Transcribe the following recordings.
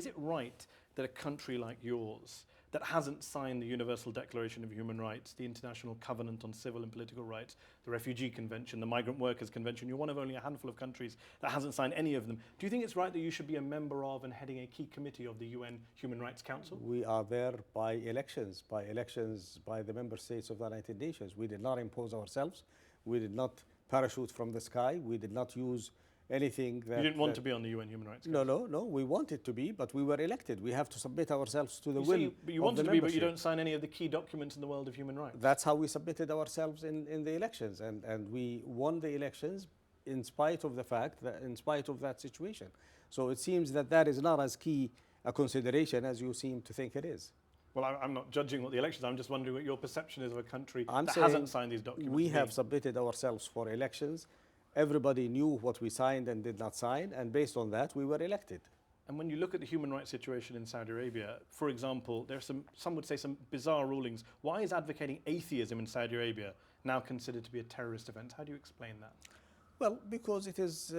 Is it right that a country like yours, that hasn't signed the Universal Declaration of Human Rights, the International Covenant on Civil and Political Rights, the Refugee Convention, the Migrant Workers Convention, you're one of only a handful of countries that hasn't signed any of them. Do you think it's right that you should be a member of and heading a key committee of the UN Human Rights Council? We are there by elections by the member states of the United Nations. We did not impose ourselves. We did not parachute from the sky. We did not use anything that... You didn't want to be on the UN Human Rights Council? No. We wanted to be, but we were elected. We have to submit ourselves to the will of But you wanted the to be, but membership. you don't sign any of the key documents in the world of human rights. That's how we submitted ourselves in the elections, and we won the elections in spite of the fact that, in spite of that situation. So it seems that that is not as key a consideration as you seem to think it is. Well, I'm not judging what the elections are. I'm just wondering what your perception is of a country that hasn't signed these documents. We have submitted ourselves for elections. Everybody knew what we signed and did not sign, and based on that, we were elected. And when you look at the human rights situation in Saudi Arabia, for example, there are some would say some bizarre rulings. Why is advocating atheism in Saudi Arabia now considered to be a terrorist offence? How do you explain that? Well, because it is,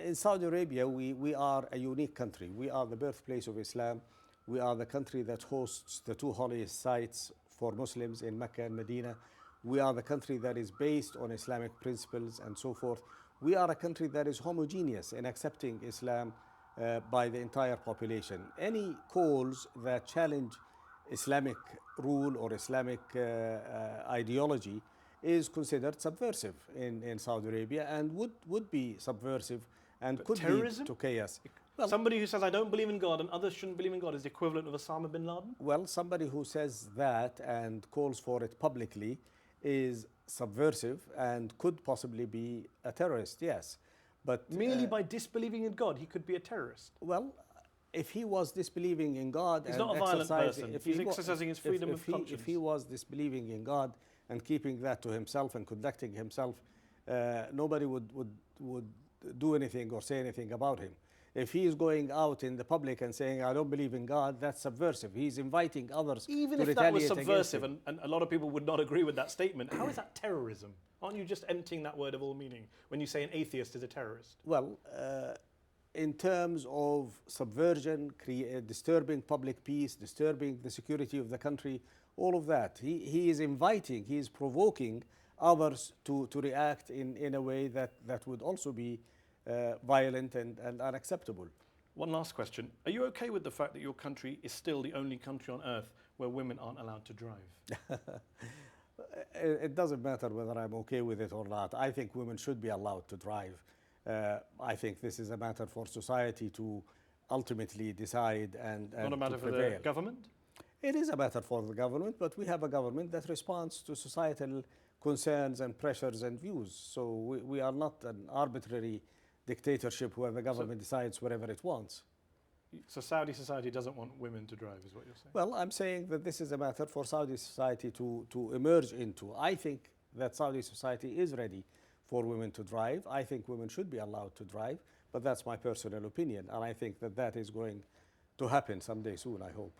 in Saudi Arabia, we are a unique country. We are the birthplace of Islam. We are the country that hosts the two holiest sites for Muslims in Mecca and Medina. We are the country that is based on Islamic principles and so forth. We are a country that is homogeneous in accepting Islam by the entire population. Any calls that challenge Islamic rule or Islamic ideology is considered subversive in Saudi Arabia, and would be subversive and could lead to chaos. Well, somebody who says, I don't believe in God and others shouldn't believe in God is the equivalent of Osama bin Laden? Well, somebody who says that and calls for it publicly is subversive and could possibly be a terrorist, yes. But merely by disbelieving in God, he could be a terrorist? Well, if he was disbelieving in God... He's not a violent person. He's exercising his freedom of conscience. If he was disbelieving in God and keeping that to himself and conducting himself, nobody would do anything or say anything about him. If he is going out in the public and saying, I don't believe in God, that's subversive. He's inviting others even to if that was retaliate subversive, and a lot of people would not agree with that statement, how is that terrorism? Aren't you just emptying that word of all meaning when you say an atheist is a terrorist? Well, in terms of subversion, disturbing public peace, disturbing the security of the country, all of that, he is inviting, he is provoking others to react in a way that would also be violent and unacceptable. One last question. Are you okay with the fact that your country is still the only country on earth where women aren't allowed to drive? It doesn't matter whether I'm okay with it or not. I think women should be allowed to drive. I think this is a matter for society to ultimately decide and not a matter to for the government? It is a matter for the government, but we have a government that responds to societal concerns and pressures and views. So we are not an arbitrary dictatorship where the government decides whatever it wants. So Saudi society doesn't want women to drive, is what you're saying? Well, I'm saying that this is a matter for Saudi society to emerge into. I think that Saudi society is ready for women to drive. I think women should be allowed to drive, but that's my personal opinion. And I think that that is going to happen someday soon, I hope.